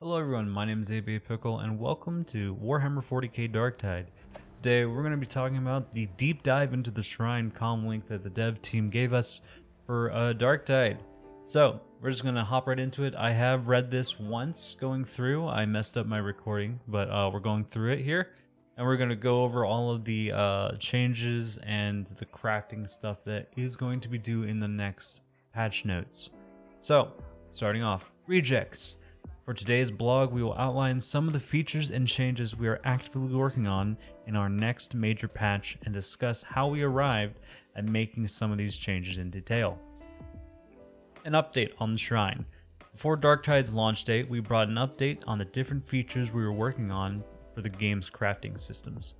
Hello everyone, my name is AB Pickle and welcome to Warhammer 40k Darktide. Today we're going to be talking about the deep dive into the shrine commlink that the dev team gave us for Darktide. So we're just going to hop right into it. I have read this once going through. I messed up my recording, but we're going through it here. And we're going to go over all of the changes and the crafting stuff that is going to be due in the next patch notes. So, starting off, rejects. For today's blog, we will outline some of the features and changes we are actively working on in our next major patch and discuss how we arrived at making some of these changes in detail. An update on the shrine. Before Darktide's launch date, we brought an update on the different features we were working on for the game's crafting systems.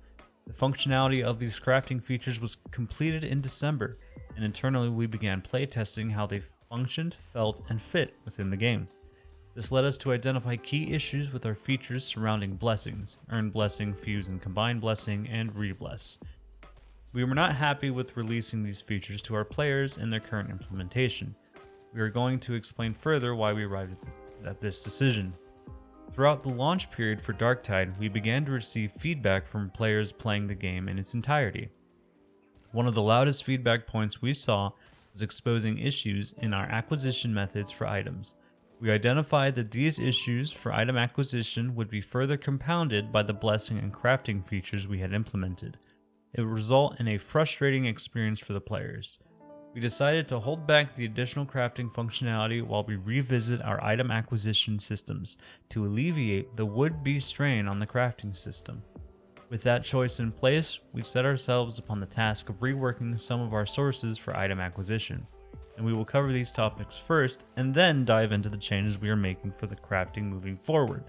The functionality of these crafting features was completed in December, and internally we began playtesting how they functioned, felt, and fit within the game. This led us to identify key issues with our features surrounding blessings, Earn Blessing, Fuse and Combine Blessing, and Rebless. We were not happy with releasing these features to our players in their current implementation. We are going to explain further why we arrived at this decision. Throughout the launch period for Darktide, we began to receive feedback from players playing the game in its entirety. One of the loudest feedback points we saw was exposing issues in our acquisition methods for items. We identified that these issues for item acquisition would be further compounded by the blessing and crafting features we had implemented. It would result in a frustrating experience for the players. We decided to hold back the additional crafting functionality while we revisit our item acquisition systems to alleviate the would-be strain on the crafting system. With that choice in place, we set ourselves upon the task of reworking some of our sources for item acquisition. And we will cover these topics first and then dive into the changes we are making for the crafting moving forward.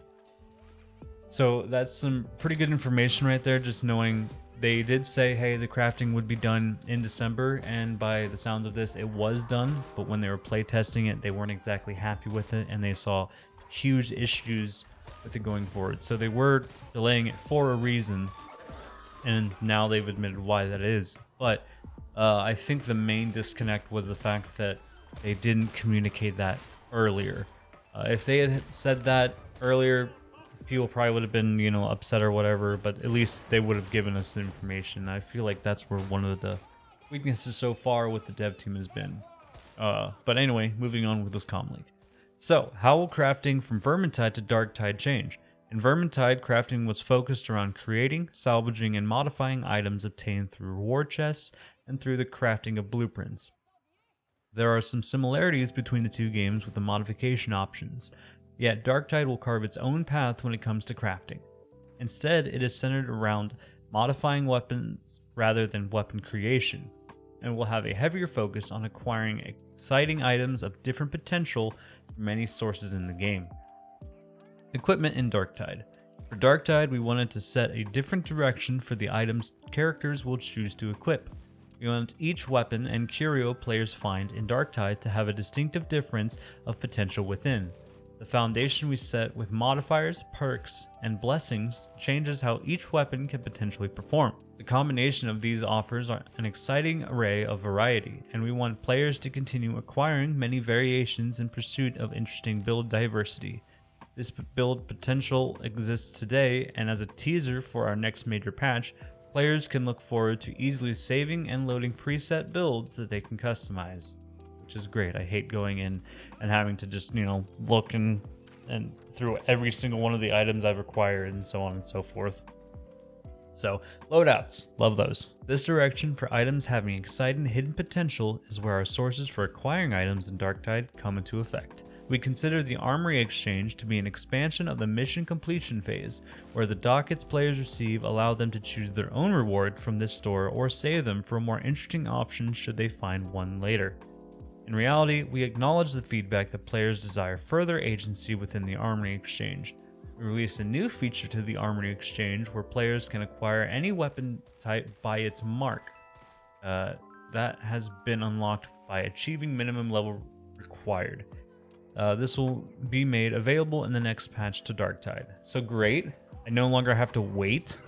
So that's some pretty good information right there, just knowing they did say, hey, the crafting would be done in December, and by the sounds of this, it was done, but when they were playtesting it, they weren't exactly happy with it, and they saw huge issues with it going forward. So they were delaying it for a reason, and now they've admitted why that is. But I think the main disconnect was the fact that they didn't communicate that earlier. If they had said that earlier, people probably would have been, upset or whatever, but at least they would have given us the information. I feel like that's where one of the weaknesses so far with the dev team has been. But anyway, moving on with this commlink. So, how will crafting from Vermintide to Darktide change? In Vermintide, crafting was focused around creating, salvaging, and modifying items obtained through reward chests and through the crafting of blueprints. There are some similarities between the two games with the modification options, yet Darktide will carve its own path when it comes to crafting. Instead, it is centered around modifying weapons rather than weapon creation, and will have a heavier focus on acquiring exciting items of different potential from many sources in the game. Equipment in Darktide. For Darktide, we wanted to set a different direction for the items characters will choose to equip. We want each weapon and curio players find in Darktide to have a distinctive difference of potential within. The foundation we set with modifiers, perks, and blessings changes how each weapon can potentially perform. The combination of these offers an exciting array of variety, and we want players to continue acquiring many variations in pursuit of interesting build diversity. This build potential exists today, and as a teaser for our next major patch, players can look forward to easily saving and loading preset builds that they can customize, which is great. I hate going in and having to just, look and through every single one of the items I've acquired and so on and so forth. So, loadouts, love those. This direction for items having exciting hidden potential is where our sources for acquiring items in Darktide come into effect. We consider the Armory Exchange to be an expansion of the mission completion phase, where the dockets players receive allow them to choose their own reward from this store or save them for a more interesting option should they find one later. In reality, we acknowledge the feedback that players desire further agency within the Armory Exchange. We released a new feature to the Armory Exchange where players can acquire any weapon type by its mark. That has been unlocked by achieving minimum level required. This will be made available in the next patch to Darktide. So great. I no longer have to wait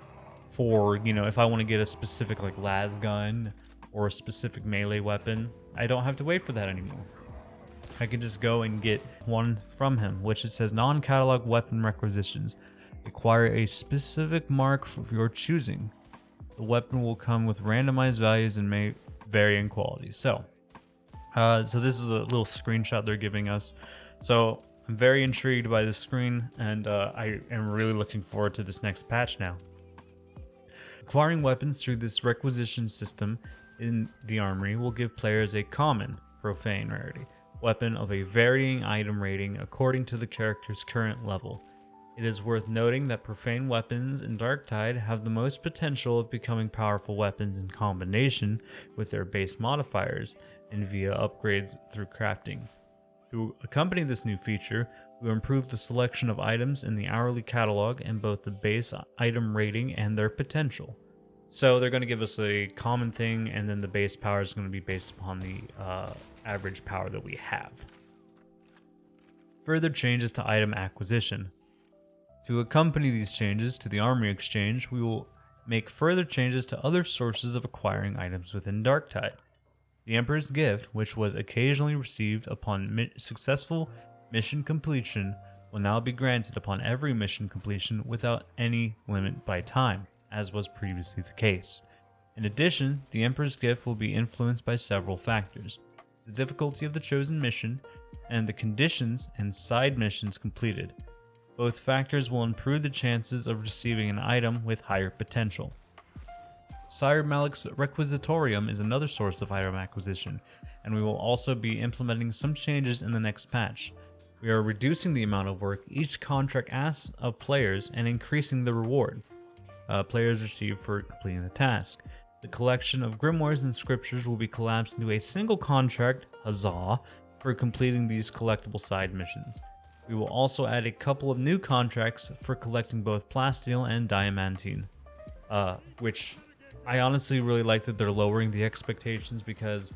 for, if I want to get a specific las gun or a specific melee weapon, I don't have to wait for that anymore. I can just go and get one from him, which it says non-catalog weapon requisitions. Acquire a specific mark of your choosing. The weapon will come with randomized values and may vary in quality. So this is a little screenshot they're giving us. So I'm very intrigued by this screen, and I am really looking forward to this next patch now. Acquiring weapons through this requisition system in the armory will give players a common, profane rarity weapon of a varying item rating according to the character's current level. It is worth noting that profane weapons in Darktide have the most potential of becoming powerful weapons in combination with their base modifiers and via upgrades through crafting. To accompany this new feature, we will improve the selection of items in the hourly catalog and both the base item rating and their potential. So they're going to give us a common thing, and then the base power is going to be based upon the average power that we have. Further changes to item acquisition. To accompany these changes to the Armory Exchange, we will make further changes to other sources of acquiring items within Darktide. The Emperor's Gift, which was occasionally received upon successful mission completion, will now be granted upon every mission completion without any limit by time, as was previously the case. In addition, the Emperor's Gift will be influenced by several factors: the difficulty of the chosen mission, and the conditions and side missions completed. Both factors will improve the chances of receiving an item with higher potential. Sire Malik's Requisitorium is another source of item acquisition, and we will also be implementing some changes in the next patch. We are reducing the amount of work each contract asks of players and increasing the reward players receive for completing the task. The collection of grimoires and scriptures will be collapsed into a single contract, huzzah, for completing these collectible side missions. We will also add a couple of new contracts for collecting both plasteel and diamantine, which I honestly really like that they're lowering the expectations, because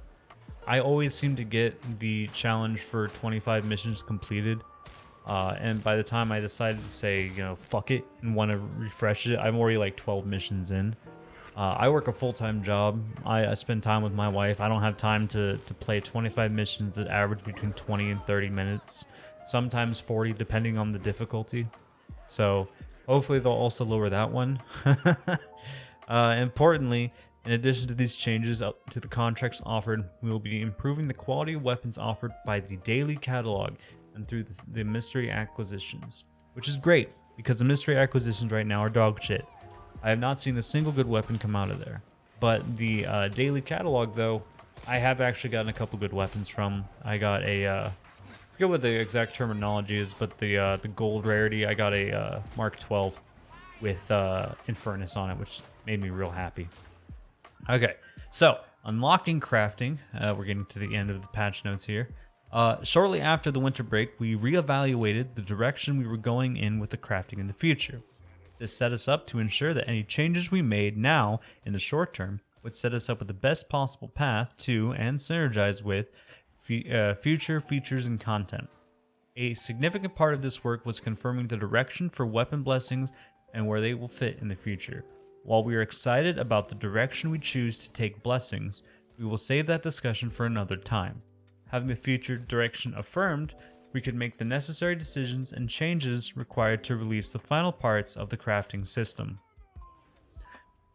I always seem to get the challenge for 25 missions completed, and by the time I decided to say, fuck it and want to refresh it, I'm already like 12 missions in. I work a full-time job. I spend time with my wife. I don't have time to play 25 missions that average between 20 and 30 minutes, sometimes 40 depending on the difficulty. So hopefully they'll also lower that one. Importantly, in addition to these changes to the contracts offered, we will be improving the quality of weapons offered by the daily catalog and through the mystery acquisitions, which is great because the mystery acquisitions right now are dog shit. I have not seen a single good weapon come out of there. But the daily catalog, though, I have actually gotten a couple good weapons from. I got a, I forget what the exact terminology is, but the gold rarity, I got a Mark 12 with Infernus on it, which made me real happy. Okay, so unlocking crafting. We're getting to the end of the patch notes here. Shortly after the winter break, we reevaluated the direction we were going in with the crafting in the future. This set us up to ensure that any changes we made now in the short term would set us up with the best possible path to and synergize with future features and content. A significant part of this work was confirming the direction for weapon blessings and where they will fit in the future. While we are excited about the direction we choose to take blessings, we will save that discussion for another time. Having the future direction affirmed, we could make the necessary decisions and changes required to release the final parts of the crafting system.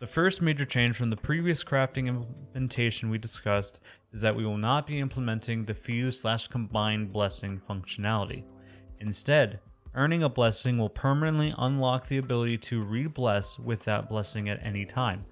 The first major change from the previous crafting implementation we discussed is that we will not be implementing the fuse/combined blessing functionality. Instead, earning a blessing will permanently unlock the ability to re-bless with that blessing at any time.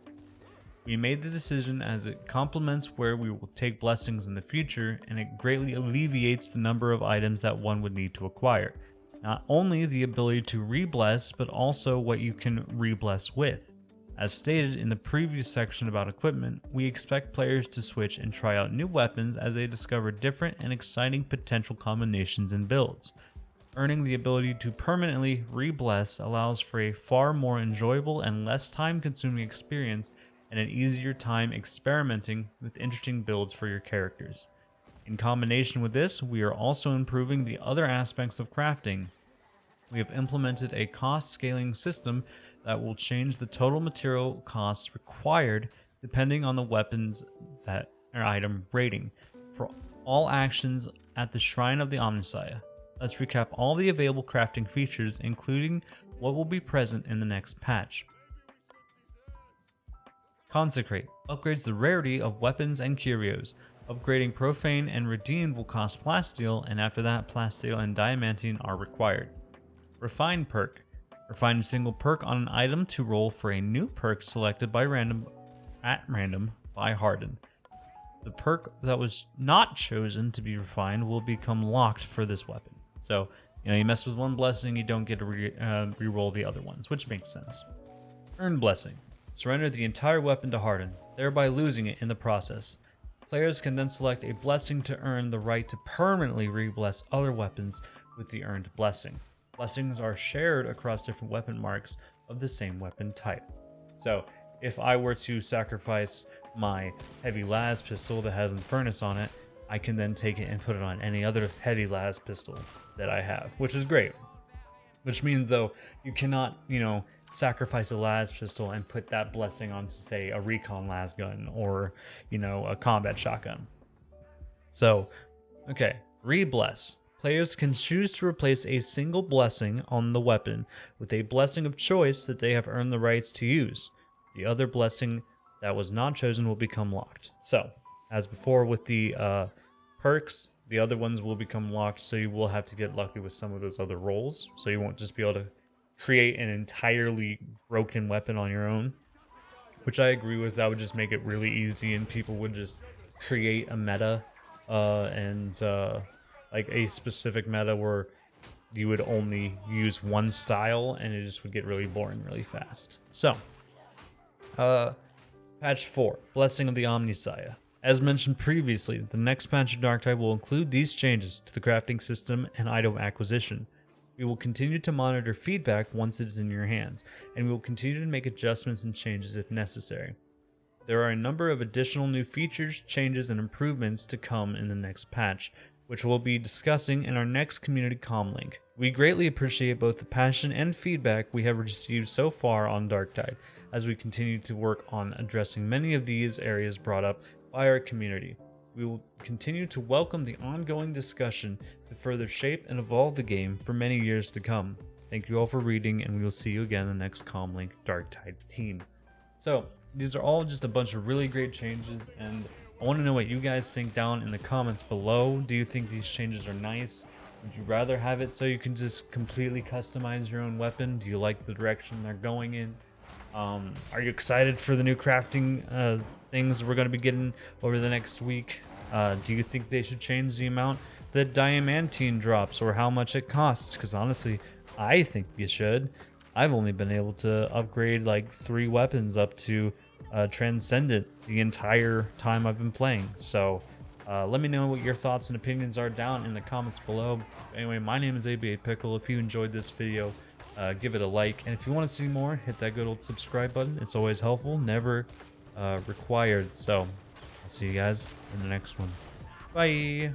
We made the decision as it complements where we will take blessings in the future, and it greatly alleviates the number of items that one would need to acquire. Not only the ability to re-bless, but also what you can re-bless with. As stated in the previous section about equipment, we expect players to switch and try out new weapons as they discover different and exciting potential combinations and builds. Earning the ability to permanently re-bless allows for a far more enjoyable and less time-consuming experience, and an easier time experimenting with interesting builds for your characters. In combination with this, we are also improving the other aspects of crafting. We have implemented a cost scaling system that will change the total material costs required depending on the weapons that or item rating. For all actions at the Shrine of the Omnissiah. Let's recap all the available crafting features, including what will be present in the next patch. Consecrate upgrades the rarity of weapons and curios. Upgrading Profane and Redeemed will cost Plasteel, and after that, Plasteel and Diamantine are required. Refine perk. Refine a single perk on an item to roll for a new perk selected at random by Harden. The perk that was not chosen to be refined will become locked for this weapon. So, you mess with one blessing, you don't get to re-roll the other ones, which makes sense. Earn Blessing. Surrender the entire weapon to Harden, thereby losing it in the process. Players can then select a blessing to earn the right to permanently re-bless other weapons with the earned blessing. Blessings are shared across different weapon marks of the same weapon type. So, if I were to sacrifice my heavy las pistol that has Infernus on it, I can then take it and put it on any other heavy las pistol that I have, which is great. Which means, though, you cannot, sacrifice a las pistol and put that blessing onto, say, a recon las gun or, a combat shotgun. So, okay, re-bless. Players can choose to replace a single blessing on the weapon with a blessing of choice that they have earned the rights to use. The other blessing that was not chosen will become locked. So, as before with the perks, the other ones will become locked, so you will have to get lucky with some of those other rolls. So you won't just be able to create an entirely broken weapon on your own, which I agree with. That would just make it really easy, and people would just create a meta like a specific meta where you would only use one style, and it just would get really boring really fast. So, Patch 4, Blessing of the Omnissiah. As mentioned previously, the next patch of Darktide will include these changes to the crafting system and item acquisition. We will continue to monitor feedback once it is in your hands, and we will continue to make adjustments and changes if necessary. There are a number of additional new features, changes, and improvements to come in the next patch, which we'll be discussing in our next community commlink. We greatly appreciate both the passion and feedback we have received so far on Darktide, as we continue to work on addressing many of these areas brought up by our community. We will continue to welcome the ongoing discussion to further shape and evolve the game for many years to come. Thank you all for reading, and we will see you again in the next commlink Darktide team. So, these are all just a bunch of really great changes, and I want to know what you guys think down in the comments below. Do you think these changes are nice? Would you rather have it so you can just completely customize your own weapon? Do you like the direction they're going in? Are you excited for the new crafting things we're going to be getting over the next week? Do you think they should change the amount that Diamantine drops or how much it costs? Because honestly, I think you should. I've only been able to upgrade like 3 weapons up to Transcendent the entire time I've been playing. So let me know what your thoughts and opinions are down in the comments below. Anyway, my name is ABA Pickle. If you enjoyed this video, give it a like, and if you want to see more, hit that good old subscribe button. It's always helpful, never required. So I'll see you guys in the next one. Bye.